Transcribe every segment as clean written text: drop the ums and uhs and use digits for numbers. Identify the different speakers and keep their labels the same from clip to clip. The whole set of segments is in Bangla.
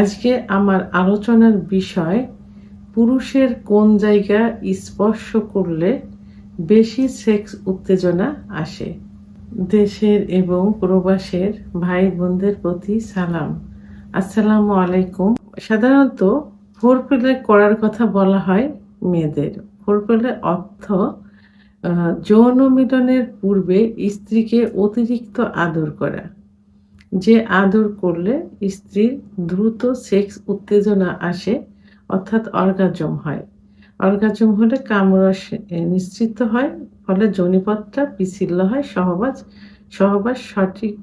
Speaker 1: আজকে আমার আলোচনার বিষয় পুরুষের কোন জায়গা স্পর্শ করলে বেশি সেক্স উত্তেজনা আসে। দেশের এবং প্রবাসের ভাই বোনদের প্রতি সালাম, আসসালামু আলাইকুম। সাধারণত ফোরপ্লে করার কথা বলা হয় মেয়েদের। ফোরপ্লে অর্থ যৌন মিলনের পূর্বে স্ত্রীকে অতিরিক্ত আদর করা, যে আদর করলে স্ত্রীর দ্রুত সেক্স উত্তেজনা আসে, অর্থাৎ অর্গাজম হয়। অর্গাজম হলে কামরস নিশ্চিত হয়, ফলে যোনিপথটা পিছিল্য হয়, সহবাস সঠিক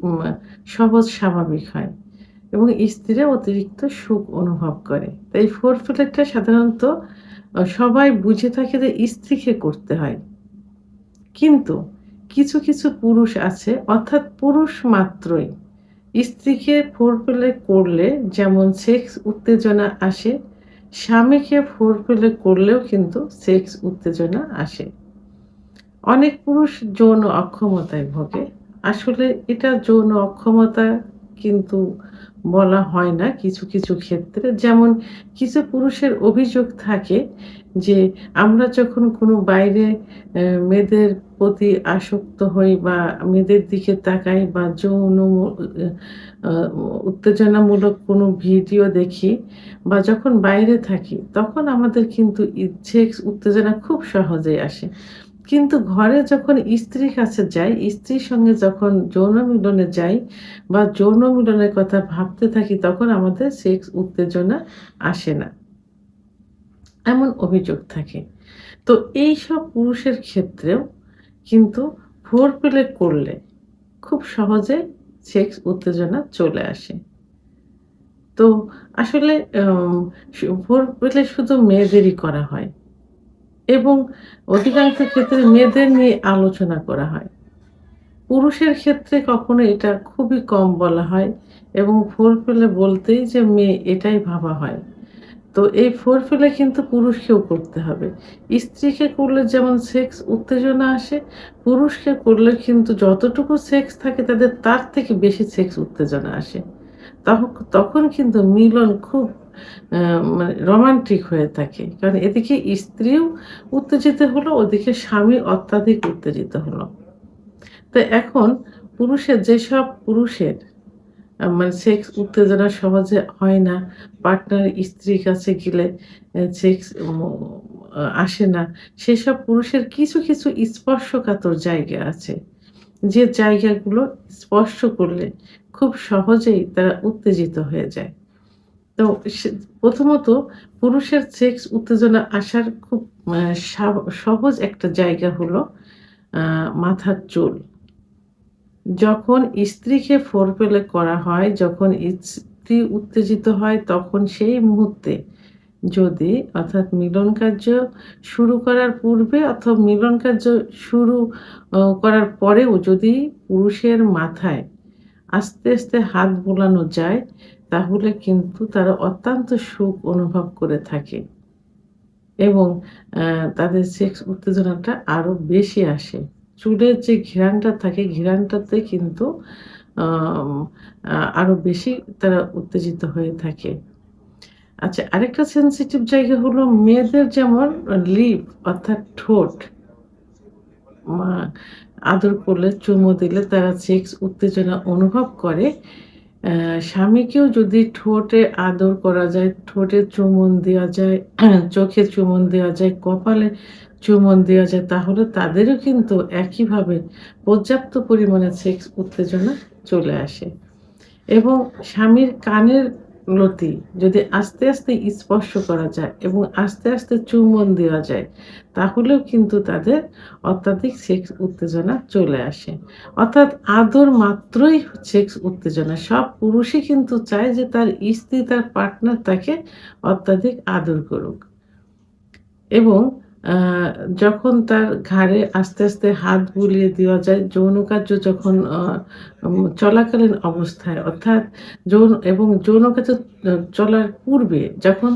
Speaker 1: সহজ স্বাভাবিক হয় এবং স্ত্রীরা অতিরিক্ত সুখ অনুভব করে। তাই ফোরপ্লেটা সাধারণত সবাই বুঝে থাকে যে স্ত্রীকে করতে হয়, কিন্তু কিছু কিছু পুরুষ আছে, অর্থাৎ পুরুষ মাত্রই স্ত্রীকে ফোরপ্লে করলে যেমন সেক্স উত্তেজনা আসে, স্বামীকে ফোরপ্লে করলেও কিন্তু সেক্স উত্তেজনা আসে। অনেক পুরুষ যৌন অক্ষমতায় ভোগে। আসলে এটা যৌন অক্ষমতা কিন্তু বলা হয় না কিছু কিছু ক্ষেত্রে। যেমন কিছু পুরুষের অভিযোগ থাকে যে আমরা যখন কোনো বাইরে মেয়েদের প্রতি আসক্ত হই বা মেয়েদের দিকে তাকাই বা যৌন আ উত্তেজনামূলক কোনো ভিডিও দেখি বা যখন বাইরে থাকি, তখন আমাদের কিন্তু সেক্স উত্তেজনা খুব সহজেই আসে। কিন্তু ঘরে যখন স্ত্রীর কাছে যাই, স্ত্রীর সঙ্গে যখন যৌন মিলনে যাই বা যৌন মিলনের কথা ভাবতে থাকি, তখন আমাদের সেক্স উত্তেজনা আসে না। এমন অভিযোগ থাকে। তো এইসব পুরুষের ক্ষেত্রেও কিন্তু ফোরপ্লে করলে খুব সহজে সেক্স উত্তেজনা চলে আসে। তো আসলে ফোরপ্লে শুধু মেয়েদেরই করা হয় এবং অধিকাংশ ক্ষেত্রে মেয়েদের নিয়ে আলোচনা করা হয়। পুরুষের ক্ষেত্রে কখনো এটা খুবই কম বলা হয় এবং ফোরপ্লে বলতেই যে মেয়ে, এটাই ভাবা হয়। তো এই ফোরপ্লে কিন্তু পুরুষকেও করতে হবে। স্ত্রীকে করলে যেমন সেক্স উত্তেজনা আসে, পুরুষকে করলে কিন্তু যতটুকু সেক্স থাকে তাদের তার থেকে বেশি সেক্স উত্তেজনা আসে। তখন কিন্তু মিলন খুব আ মানে রোমান্টিক হয়ে থাকে। কারণ এদিকে স্ত্রীও উত্তেজিত হলো, ওদিকে স্বামী অত্যাধিক উত্তেজিত হলো। তো এখন যেসব পুরুষের মানে সেক্স উত্তেজনা সহজে হয় না, পার্টনার স্ত্রীর কাছে গেলে সেক্স আসে না, সেসব পুরুষের কিছু কিছু স্পর্শকাতর জায়গা আছে। যে জায়গাগুলো স্পর্শ করলে খুব সহজেই তারা উত্তেজিত হয়ে যায়। তো সে প্রথমত পুরুষের সেক্স উত্তেজনা আসার খুব আ সা সহজ একটা জায়গা হলো আ মাথার চুল। যখন স্ত্রীকে ফোরপ্লে করা হয়, যখন স্ত্রী উত্তেজিত হয়, তখন সেই মুহূর্তে যদি, অর্থাৎ মিলন কার্য শুরু করার পূর্বে অথবা মিলন কার্য শুরু করার পরেও যদি পুরুষের মাথায় আস্তে আস্তে হাত বোলানো যায়, তাহলে কিন্তু তারা অত্যন্ত সুখ অনুভব করে থাকে এবং তাদের সেক্স উত্তেজনাটা আরো বেশি আসে। চুলের যে ঘ্রাণটা থাকে, ঘ্রাণটাতে কিন্তু আম আরো বেশি তারা উত্তেজিত হয়ে থাকে। আচ্ছা, আরেকটা সেনসিটিভ জায়গা হলো মেয়েদের, যেমন লিপ, অর্থাৎ ঠোঁট মা আদর করলে, চুমু দিলে তারা সেক্স উত্তেজনা অনুভব করে। স্বামীকেও যদি ঠোঁটে আদর করা যায়, ঠোঁটে চুমুন দেওয়া যায়, চোখে চুমুন দেওয়া যায়, কপালে চুমুন দেওয়া যায়, তাহলে তাদেরও কিন্তু একইভাবে পর্যাপ্ত পরিমাণে সেক্স উত্তেজনা চলে আসে। এবং স্বামীর কানের লতি যদি আস্তে আস্তে স্পর্শ করা যায় এবং আস্তে আস্তে চুম্বন দেওয়া যায়, তাহলেও কিন্তু তাদের অত্যাধিক সেক্স উত্তেজনা চলে আসে। অর্থাৎ আদর মাত্রই সেক্স উত্তেজনা। সব পুরুষই কিন্তু চায় যে তার স্ত্রী, তার পার্টনার তাকে অত্যাধিক আদর করুক এবং আ যখন তার ঘাড়ে আস্তে আস্তে হাত বুলিয়ে দেওয়া যায়, যৌন কার্য যখন চলাকালীন অবস্থায়, অর্থাৎ যৌন কার্য চলার পূর্বে যখন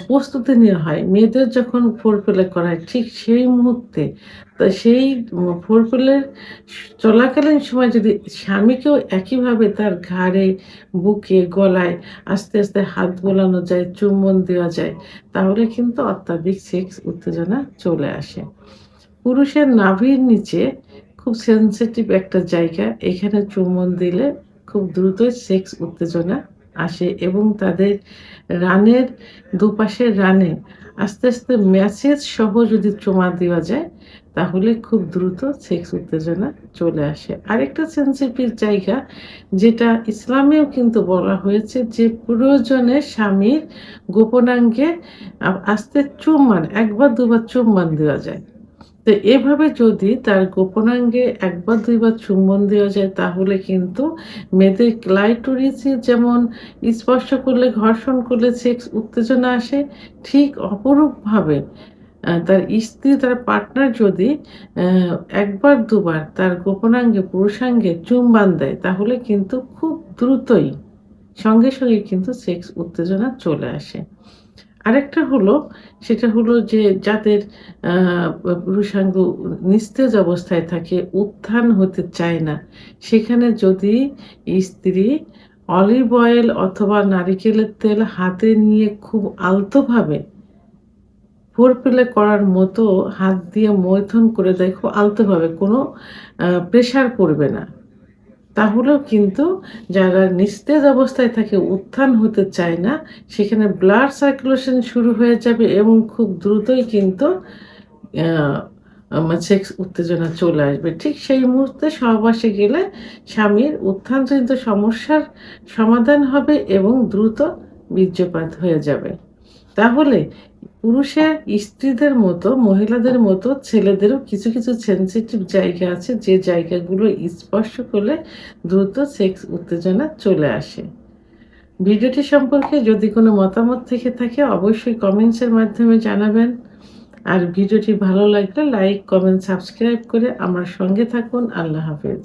Speaker 1: প্রস্তুতি নেওয়া হয়, মেয়েদের যখন ফোরপ্লে করা হয় ঠিক সেই মুহূর্তে সেই ফোরপ্লের চলাকালীন সময় যদি স্বামীকেও একইভাবে তার ঘাড়ে, বুকে, গলায় আস্তে, আস্তে হাত বোলানো যায়, চুম্বন দেওয়া যায়, তাহলে কিন্তু অত্যাধিক সেক্স উত্তেজনা চলে আসে। পুরুষের নাভির নিচে খুব সেনসিটিভ একটা জায়গা। এখানে চুম্বন দিলে খুব দ্রুতই সেক্স উত্তেজনা আসে এবং তাদের রানের দুপাশের রানে আস্তে, আস্তে ম্যাসেজ সহ যদি চুমা দেওয়া যায়, তাহলে খুব দ্রুত সেক্স উত্তেজনা চলে আসে। আরেকটা সেনসিটিভ জায়গা যেটা ইসলামেও কিন্তু বলা হয়েছে যে প্রয়োজনে স্বামীর গোপনাঙ্গে আস্তে চুম্বন ১ বার ২ বার চুম্বন দেওয়া যায়। তো এভাবে যদি তার গোপনাঙ্গে ১ বার ২ বার চুম্বন দেওয়া যায় তাহলে কিন্তু মেয়েদের ক্লাইটোরিসে যেমন স্পর্শ করলে, ঘর্ষণ করলে সেক্স উত্তেজনা আসে, ঠিক অপরূপভাবে তার স্ত্রী, তার পার্টনার যদি ১ বার ২ বার তার গোপনাঙ্গে, পুরুষাঙ্গে চুম্বন দেয় তাহলে কিন্তু খুব দ্রুতই সঙ্গে, সঙ্গে কিন্তু সেক্স উত্তেজনা চলে আসে। আরেকটা হলো, সেটা হলো যে যাদের আ পুরুষাঙ্গ নিস্তেজ অবস্থায় থাকে, উত্থান হতে চায় না, সেখানে যদি স্ত্রী অলিভ অয়েল অথবা নারিকেলের তেল হাতে নিয়ে খুব আলতোভাবে ফোরপ্লে করার মতো হাত দিয়ে মৈথুন করে দেয় খুব আলতোভাবে, কোনো প্রেশার পড়বে না। তাহলেও কিন্তু যারা নিস্তেজ অবস্থায় থাকে, উত্থান হতে চায় না, সেখানে ব্লাড সার্কুলেশন শুরু হয়ে যাবে এবং খুব দ্রুতই কিন্তু সেক্স উত্তেজনা চলে আসবে। ঠিক সেই মুহূর্তে সহবাসে গেলে স্বামীর উত্থানজনিত সমস্যার সমাধান হবে এবং দ্রুত বীর্যপাত হয়ে যাবে। তাহলে পুরুষের স্ত্রীদের মতো, মহিলাদের মতো ছেলেদেরও কিছু, কিছু সেনসিটিভ জায়গা আছে যে জায়গাগুলো স্পর্শ করলে দ্রুত সেক্স উত্তেজনা চলে আসে। ভিডিওটি সম্পর্কে যদি কোনো মতামত থেকে থাকে অবশ্যই কমেন্টসের মাধ্যমে জানাবেন। আর ভিডিওটি ভালো লাগলে লাইক, কমেন্ট, সাবস্ক্রাইব করে আমার সঙ্গে থাকুন। আল্লাহ হাফেজ।